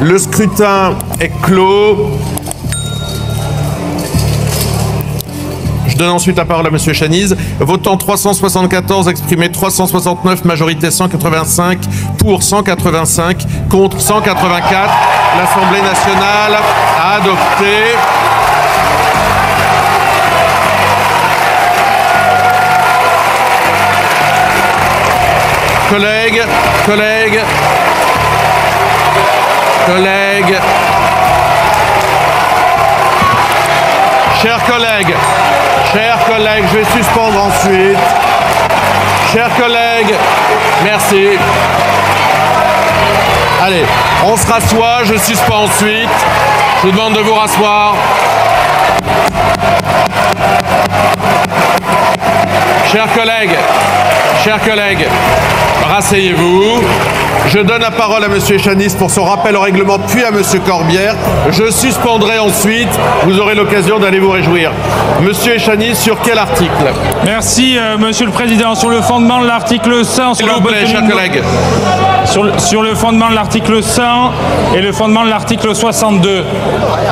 Le scrutin est clos. Je donne ensuite la parole à Monsieur Chaniz. Votant 374, exprimé 369, majorité 185, pour 185, contre 184. L'Assemblée nationale a adopté. Collègues, chers collègues, je vais suspendre ensuite. Chers collègues, merci. Allez, on se rassoit, je suspends ensuite. Je vous demande de vous rasseoir. Chers collègues, rasseyez-vous. Je donne la parole à Monsieur Chaniz pour son rappel au règlement, puis à Monsieur Corbière. Je suspendrai ensuite. Vous aurez l'occasion d'aller vous réjouir. Monsieur Chaniz, sur quel article? Merci, Monsieur le Président. Sur le fondement de l'article 100... S'il vous plaît, chers collègues. Sur le fondement de l'article 100 et le fondement de l'article 62.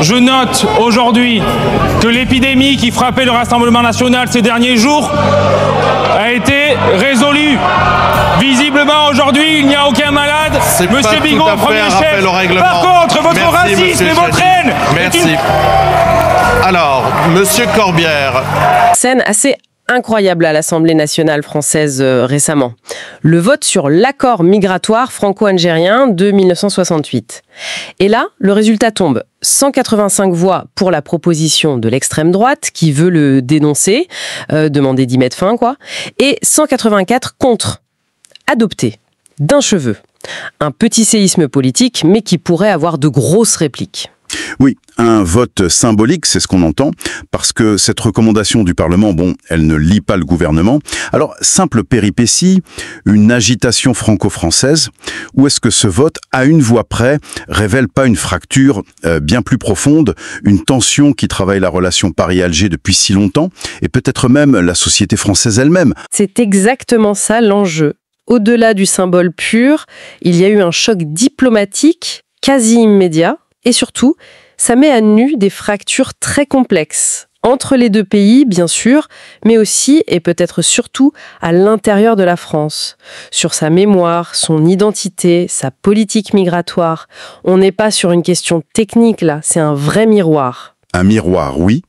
Je note aujourd'hui que l'épidémie qui frappait le Rassemblement national ces derniers jours a été résolue. Visiblement, aujourd'hui, il n'y a aucun malade. Monsieur Bigot, premier chef. Par contre, votre racisme et votre haine. Merci. Alors, Monsieur Corbière. Scène assez incroyable à l'Assemblée nationale française récemment. Le vote sur l'accord migratoire franco-algérien de 1968. Et là, le résultat tombe. 185 voix pour la proposition de l'extrême droite qui veut le dénoncer, demander d'y mettre fin, quoi, et 184 contre. Adopté d'un cheveu. Un petit séisme politique, mais qui pourrait avoir de grosses répliques. Oui, un vote symbolique, c'est ce qu'on entend, parce que cette recommandation du Parlement, bon, elle ne lie pas le gouvernement. Alors, simple péripétie, une agitation franco-française, ou est-ce que ce vote, à une voix près, révèle pas une fracture bien plus profonde, une tension qui travaille la relation Paris-Alger depuis si longtemps, et peut-être même la société française elle-même? C'est exactement ça l'enjeu. Au-delà du symbole pur, il y a eu un choc diplomatique quasi immédiat, et surtout, ça met à nu des fractures très complexes. Entre les deux pays, bien sûr, mais aussi, et peut-être surtout, à l'intérieur de la France. Sur sa mémoire, son identité, sa politique migratoire. On n'est pas sur une question technique, là, c'est un vrai miroir. Un miroir, oui.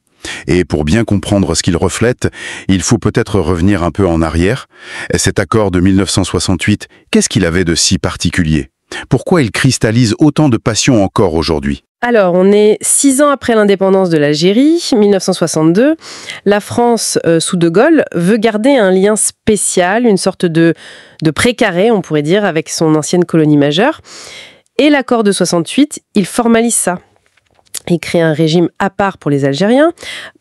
Et pour bien comprendre ce qu'il reflète, il faut peut-être revenir un peu en arrière. Cet accord de 1968, qu'est-ce qu'il avait de si particulier? Pourquoi il cristallise autant de passion encore aujourd'hui? Alors, on est 6 ans après l'indépendance de l'Algérie, 1962. La France, sous De Gaulle, veut garder un lien spécial, une sorte de précaré, on pourrait dire, avec son ancienne colonie majeure. Et l'accord de 68, il formalise ça. Il crée un régime à part pour les Algériens.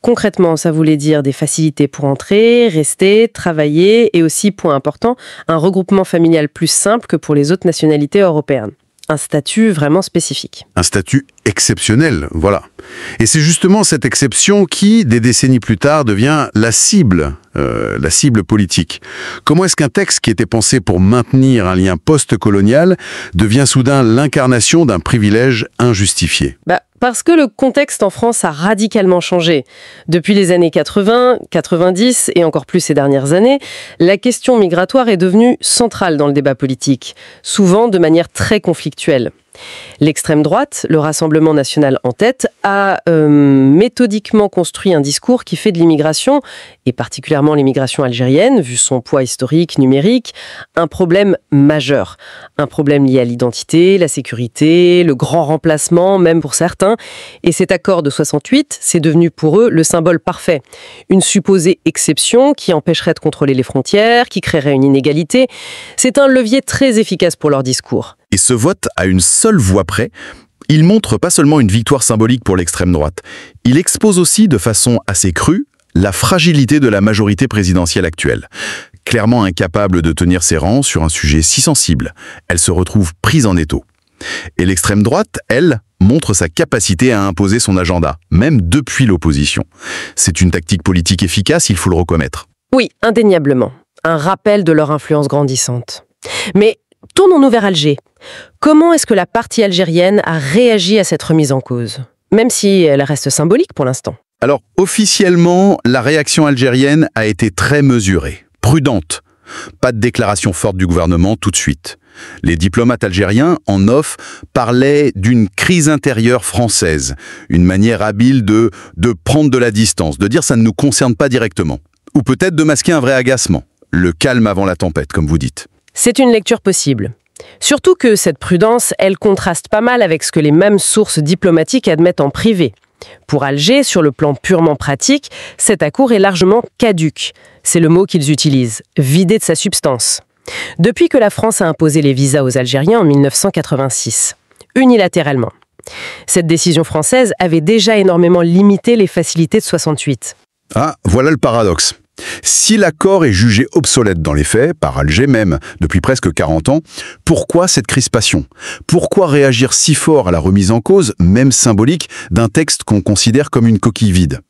Concrètement, ça voulait dire des facilités pour entrer, rester, travailler et aussi, point important, un regroupement familial plus simple que pour les autres nationalités européennes. Un statut vraiment spécifique. Un statut exceptionnel, voilà. Et c'est justement cette exception qui, des décennies plus tard, devient la cible politique. Comment est-ce qu'un texte qui était pensé pour maintenir un lien post-colonial devient soudain l'incarnation d'un privilège injustifié? Parce que le contexte en France a radicalement changé. Depuis les années 80, 90 et encore plus ces dernières années, la question migratoire est devenue centrale dans le débat politique, souvent de manière très conflictuelle. L'extrême droite, le Rassemblement national en tête, a méthodiquement construit un discours qui fait de l'immigration, et particulièrement l'immigration algérienne, vu son poids historique, numérique, un problème majeur. Un problème lié à l'identité, la sécurité, le grand remplacement, même pour certains. Et cet accord de 68, c'est devenu pour eux le symbole parfait. Une supposée exception qui empêcherait de contrôler les frontières, qui créerait une inégalité. C'est un levier très efficace pour leur discours. Et ce vote, à une seule voix près, il montre pas seulement une victoire symbolique pour l'extrême droite, il expose aussi de façon assez crue la fragilité de la majorité présidentielle actuelle. Clairement incapable de tenir ses rangs sur un sujet si sensible, elle se retrouve prise en étau. Et l'extrême droite, elle, montre sa capacité à imposer son agenda, même depuis l'opposition. C'est une tactique politique efficace, il faut le reconnaître. Oui, indéniablement. Un rappel de leur influence grandissante. Mais tournons-nous vers Alger. Comment est-ce que la partie algérienne a réagi à cette remise en cause? Même si elle reste symbolique pour l'instant. Alors, officiellement, la réaction algérienne a été très mesurée, prudente. Pas de déclaration forte du gouvernement tout de suite. Les diplomates algériens, en off, parlaient d'une crise intérieure française, une manière habile de prendre de la distance, de dire ça ne nous concerne pas directement. Ou peut-être de masquer un vrai agacement, le calme avant la tempête, comme vous dites. C'est une lecture possible. Surtout que cette prudence, elle contraste pas mal avec ce que les mêmes sources diplomatiques admettent en privé. Pour Alger, sur le plan purement pratique, cet accord est largement caduc. C'est le mot qu'ils utilisent, vidé de sa substance. Depuis que la France a imposé les visas aux Algériens en 1986, unilatéralement. Cette décision française avait déjà énormément limité les facilités de 68. Ah, voilà le paradoxe. Si l'accord est jugé obsolète dans les faits, par Alger même, depuis presque 40 ans, pourquoi cette crispation? Pourquoi réagir si fort à la remise en cause, même symbolique, d'un texte qu'on considère comme une coquille vide?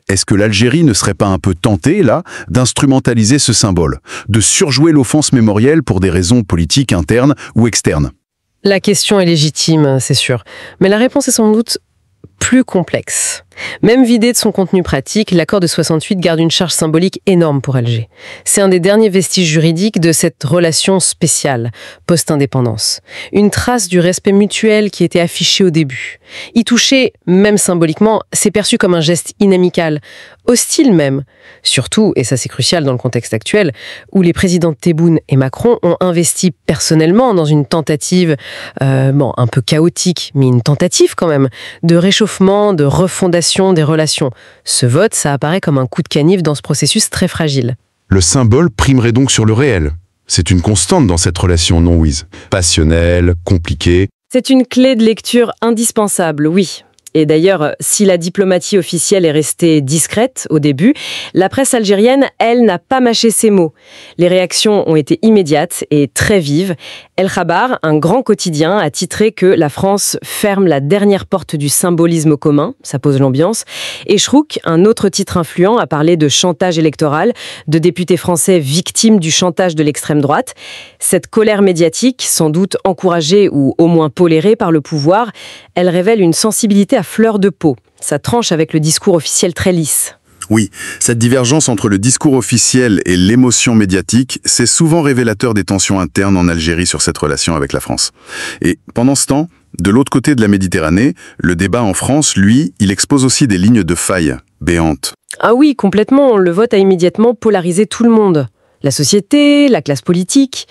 Est-ce que l'Algérie ne serait pas un peu tentée, là, d'instrumentaliser ce symbole, de surjouer l'offense mémorielle pour des raisons politiques internes ou externes? La question est légitime, c'est sûr. Mais la réponse est sans doute plus complexe. Même vidé de son contenu pratique, l'accord de 68 garde une charge symbolique énorme pour Alger. C'est un des derniers vestiges juridiques de cette relation spéciale, post-indépendance. Une trace du respect mutuel qui était affiché au début. Y toucher, même symboliquement, c'est perçu comme un geste inamical, hostile même. Surtout, et ça c'est crucial dans le contexte actuel, où les présidents Tebboune et Macron ont investi personnellement dans une tentative, un peu chaotique, mais une tentative quand même, de réchauffement, de refondation des relations. Ce vote, ça apparaît comme un coup de canif dans ce processus très fragile. Le symbole primerait donc sur le réel. C'est une constante dans cette relation, non, Wiz? Passionnelle, compliquée. C'est une clé de lecture indispensable, oui. Et d'ailleurs, si la diplomatie officielle est restée discrète au début, la presse algérienne, elle, n'a pas mâché ses mots. Les réactions ont été immédiates et très vives. El Khabar, un grand quotidien, a titré que la France ferme la dernière porte du symbolisme commun, ça pose l'ambiance. Et Shrouk, un autre titre influent, a parlé de chantage électoral, de députés français victimes du chantage de l'extrême droite. Cette colère médiatique, sans doute encouragée ou au moins tolérée par le pouvoir, elle révèle une sensibilité à fleur de peau. Ça tranche avec le discours officiel très lisse. Oui, cette divergence entre le discours officiel et l'émotion médiatique, c'est souvent révélateur des tensions internes en Algérie sur cette relation avec la France. Et pendant ce temps, de l'autre côté de la Méditerranée, le débat en France, lui, il expose aussi des lignes de faille béantes. Ah oui, complètement. Le vote a immédiatement polarisé tout le monde. La société, la classe politique.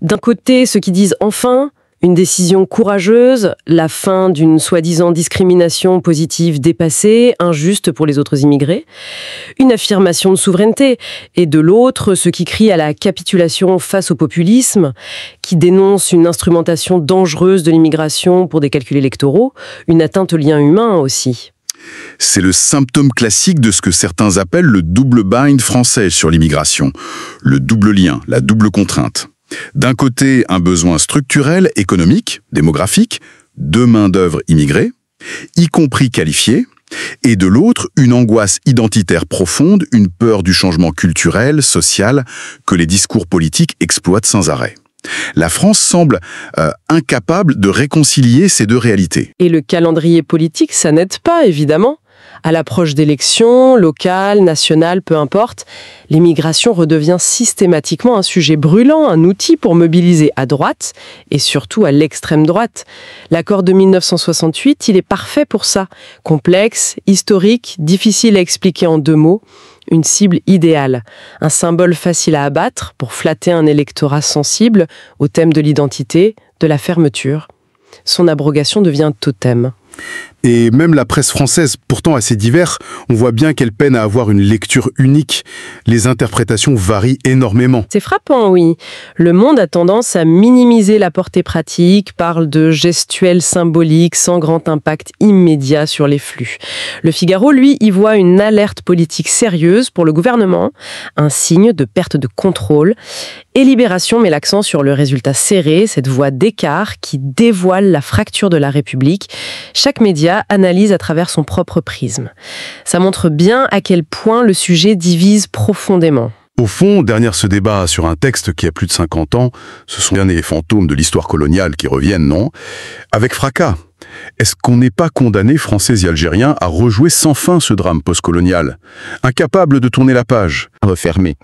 D'un côté, ceux qui disent « enfin », une décision courageuse, la fin d'une soi-disant discrimination positive dépassée, injuste pour les autres immigrés, une affirmation de souveraineté, et de l'autre, ceux qui crient à la capitulation face au populisme, qui dénoncent une instrumentation dangereuse de l'immigration pour des calculs électoraux, une atteinte aux liens humains aussi. C'est le symptôme classique de ce que certains appellent le double bind français sur l'immigration, le double lien, la double contrainte. D'un côté, un besoin structurel, économique, démographique, de main-d'œuvre immigrée, y compris qualifiée, et de l'autre, une angoisse identitaire profonde, une peur du changement culturel, social, que les discours politiques exploitent sans arrêt. La France semble incapable de réconcilier ces deux réalités. Et le calendrier politique, ça n'aide pas, évidemment. À l'approche d'élections, locales, nationales, peu importe, l'immigration redevient systématiquement un sujet brûlant, un outil pour mobiliser à droite et surtout à l'extrême droite. L'accord de 1968, il est parfait pour ça. Complexe, historique, difficile à expliquer en 2 mots. Une cible idéale, un symbole facile à abattre pour flatter un électorat sensible au thème de l'identité, de la fermeture. Son abrogation devient totem. Et même la presse française, pourtant assez diverse, on voit bien qu'elle peine à avoir une lecture unique. Les interprétations varient énormément. C'est frappant, oui. Le Monde a tendance à minimiser la portée pratique, parle de gestuels symboliques sans grand impact immédiat sur les flux. Le Figaro, lui, y voit une alerte politique sérieuse pour le gouvernement, un signe de perte de contrôle. Et Libération met l'accent sur le résultat serré, cette voie d'écart qui dévoile la fracture de la République. Chaque média analyse à travers son propre prisme. Ça montre bien à quel point le sujet divise profondément. Au fond, derrière ce débat sur un texte qui a plus de 50 ans, ce sont bien les fantômes de l'histoire coloniale qui reviennent, non? Avec fracas. Est-ce qu'on n'est pas condamné, Français et Algériens, à rejouer sans fin ce drame postcolonial, incapable de tourner la page, refermé?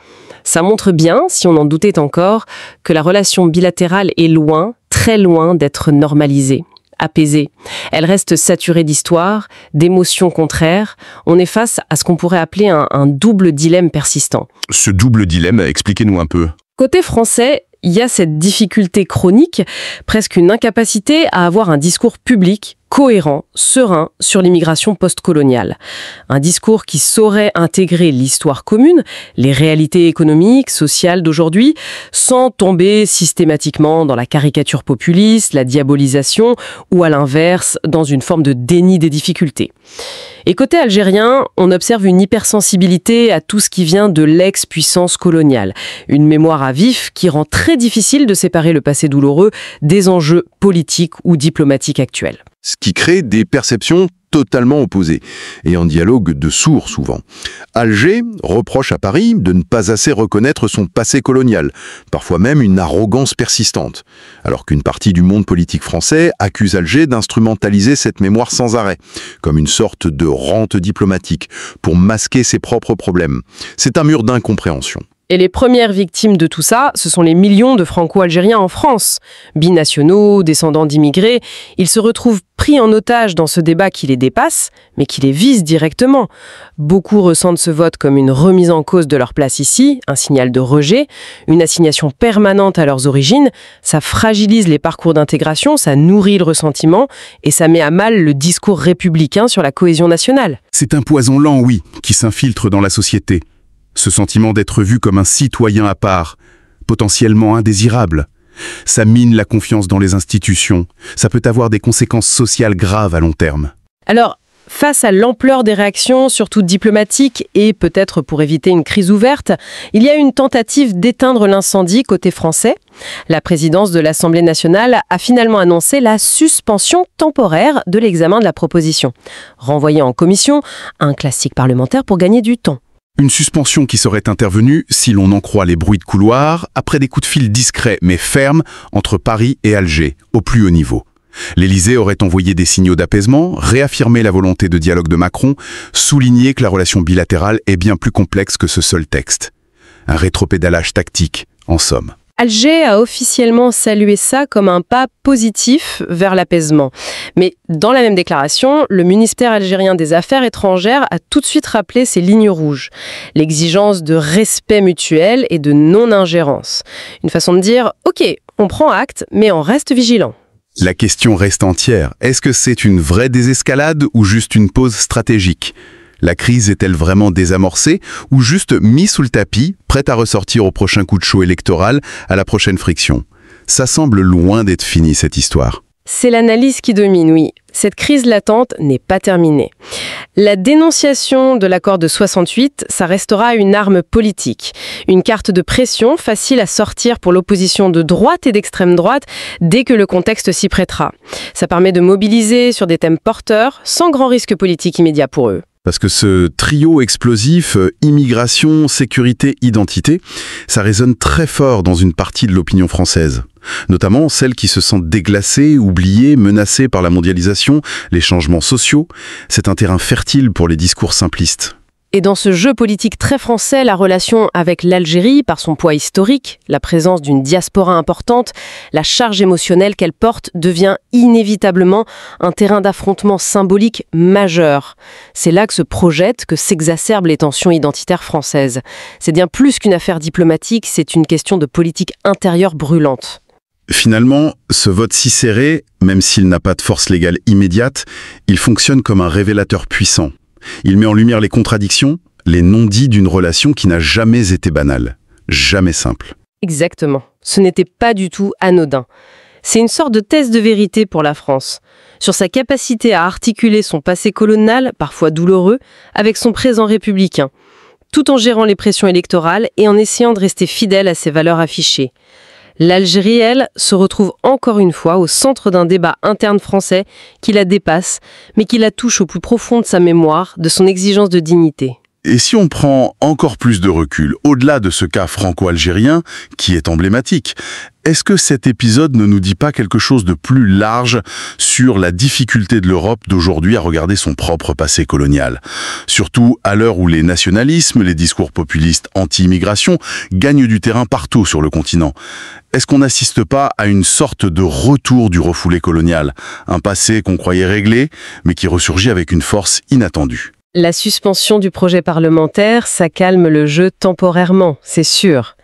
Ça montre bien, si on en doutait encore, que la relation bilatérale est loin, très loin d'être normalisée, apaisée. Elle reste saturée d'histoire, d'émotions contraires. On est face à ce qu'on pourrait appeler un double dilemme persistant. Ce double dilemme, expliquez-nous un peu. Côté français, il y a cette difficulté chronique, presque une incapacité à avoir un discours public cohérent, serein sur l'immigration postcoloniale. Un discours qui saurait intégrer l'histoire commune, les réalités économiques, sociales d'aujourd'hui, sans tomber systématiquement dans la caricature populiste, la diabolisation ou à l'inverse, dans une forme de déni des difficultés. Et côté algérien, on observe une hypersensibilité à tout ce qui vient de l'ex-puissance coloniale. Une mémoire à vif qui rend très difficile de séparer le passé douloureux des enjeux politiques ou diplomatiques actuels. Ce qui crée des perceptions totalement opposées, et en dialogue de sourds souvent. Alger reproche à Paris de ne pas assez reconnaître son passé colonial, parfois même une arrogance persistante, alors qu'une partie du monde politique français accuse Alger d'instrumentaliser cette mémoire sans arrêt, comme une sorte de rente diplomatique, pour masquer ses propres problèmes. C'est un mur d'incompréhension. Et les premières victimes de tout ça, ce sont les millions de Franco-Algériens en France. Binationaux, descendants d'immigrés, ils se retrouvent pris en otage dans ce débat qui les dépasse, mais qui les vise directement. Beaucoup ressentent ce vote comme une remise en cause de leur place ici, un signal de rejet, une assignation permanente à leurs origines. Ça fragilise les parcours d'intégration, ça nourrit le ressentiment et ça met à mal le discours républicain sur la cohésion nationale. C'est un poison lent, oui, qui s'infiltre dans la société. Ce sentiment d'être vu comme un citoyen à part, potentiellement indésirable. Ça mine la confiance dans les institutions. Ça peut avoir des conséquences sociales graves à long terme. Alors, face à l'ampleur des réactions, surtout diplomatiques, et peut-être pour éviter une crise ouverte, il y a une tentative d'éteindre l'incendie côté français. La présidence de l'Assemblée nationale a finalement annoncé la suspension temporaire de l'examen de la proposition. Renvoyée en commission, un classique parlementaire pour gagner du temps. Une suspension qui serait intervenue, si l'on en croit les bruits de couloir, après des coups de fil discrets mais fermes entre Paris et Alger, au plus haut niveau. L'Élysée aurait envoyé des signaux d'apaisement, réaffirmé la volonté de dialogue de Macron, souligné que la relation bilatérale est bien plus complexe que ce seul texte. Un rétropédalage tactique, en somme. Alger a officiellement salué ça comme un pas positif vers l'apaisement. Mais dans la même déclaration, le ministère algérien des Affaires étrangères a tout de suite rappelé ses lignes rouges. L'exigence de respect mutuel et de non-ingérence. Une façon de dire « Ok, on prend acte, mais on reste vigilant ». La question reste entière. Est-ce que c'est une vraie désescalade ou juste une pause stratégique ? La crise est-elle vraiment désamorcée ou juste mise sous le tapis, prête à ressortir au prochain coup de chaud électoral, à la prochaine friction? Ça semble loin d'être fini, cette histoire. C'est l'analyse qui domine, oui. Cette crise latente n'est pas terminée. La dénonciation de l'accord de 68, ça restera une arme politique. Une carte de pression facile à sortir pour l'opposition de droite et d'extrême droite dès que le contexte s'y prêtera. Ça permet de mobiliser sur des thèmes porteurs, sans grand risque politique immédiat pour eux. Parce que ce trio explosif, immigration, sécurité, identité, ça résonne très fort dans une partie de l'opinion française. Notamment celles qui se sentent déglacées, oubliées, menacées par la mondialisation, les changements sociaux. C'est un terrain fertile pour les discours simplistes. Et dans ce jeu politique très français, la relation avec l'Algérie, par son poids historique, la présence d'une diaspora importante, la charge émotionnelle qu'elle porte devient inévitablement un terrain d'affrontement symbolique majeur. C'est là que se projettent, que s'exacerbent les tensions identitaires françaises. C'est bien plus qu'une affaire diplomatique, c'est une question de politique intérieure brûlante. Finalement, ce vote si serré, même s'il n'a pas de force légale immédiate, il fonctionne comme un révélateur puissant. Il met en lumière les contradictions, les non-dits d'une relation qui n'a jamais été banale, jamais simple. Exactement. Ce n'était pas du tout anodin. C'est une sorte de test de vérité pour la France, sur sa capacité à articuler son passé colonial, parfois douloureux, avec son présent républicain, tout en gérant les pressions électorales et en essayant de rester fidèle à ses valeurs affichées. L'Algérie, elle, se retrouve encore une fois au centre d'un débat interne français qui la dépasse, mais qui la touche au plus profond de sa mémoire, de son exigence de dignité. Et si on prend encore plus de recul, au-delà de ce cas franco-algérien, qui est emblématique, est-ce que cet épisode ne nous dit pas quelque chose de plus large sur la difficulté de l'Europe d'aujourd'hui à regarder son propre passé colonial? Surtout à l'heure où les nationalismes, les discours populistes anti-immigration gagnent du terrain partout sur le continent. Est-ce qu'on n'assiste pas à une sorte de retour du refoulé colonial, un passé qu'on croyait réglé, mais qui ressurgit avec une force inattendue? La suspension du projet parlementaire, ça calme le jeu temporairement, c'est sûr.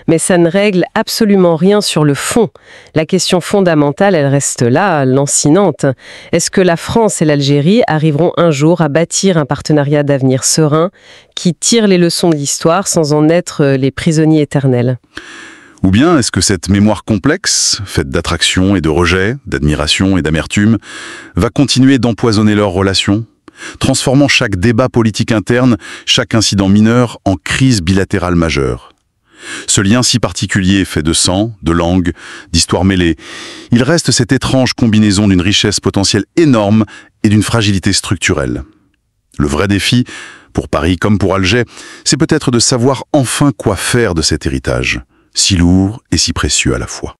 Mais ça ne règle absolument rien sur le fond. La question fondamentale, elle reste là, lancinante. Est-ce que la France et l'Algérie arriveront un jour à bâtir un partenariat d'avenir serein qui tire les leçons de l'histoire sans en être les prisonniers éternels ? Ou bien est-ce que cette mémoire complexe, faite d'attraction et de rejet, d'admiration et d'amertume, va continuer d'empoisonner leurs relations ? Transformant chaque débat politique interne, chaque incident mineur en crise bilatérale majeure. Ce lien si particulier fait de sang, de langue, d'histoires mêlées, il reste cette étrange combinaison d'une richesse potentielle énorme et d'une fragilité structurelle. Le vrai défi, pour Paris comme pour Alger, c'est peut-être de savoir enfin quoi faire de cet héritage, si lourd et si précieux à la fois.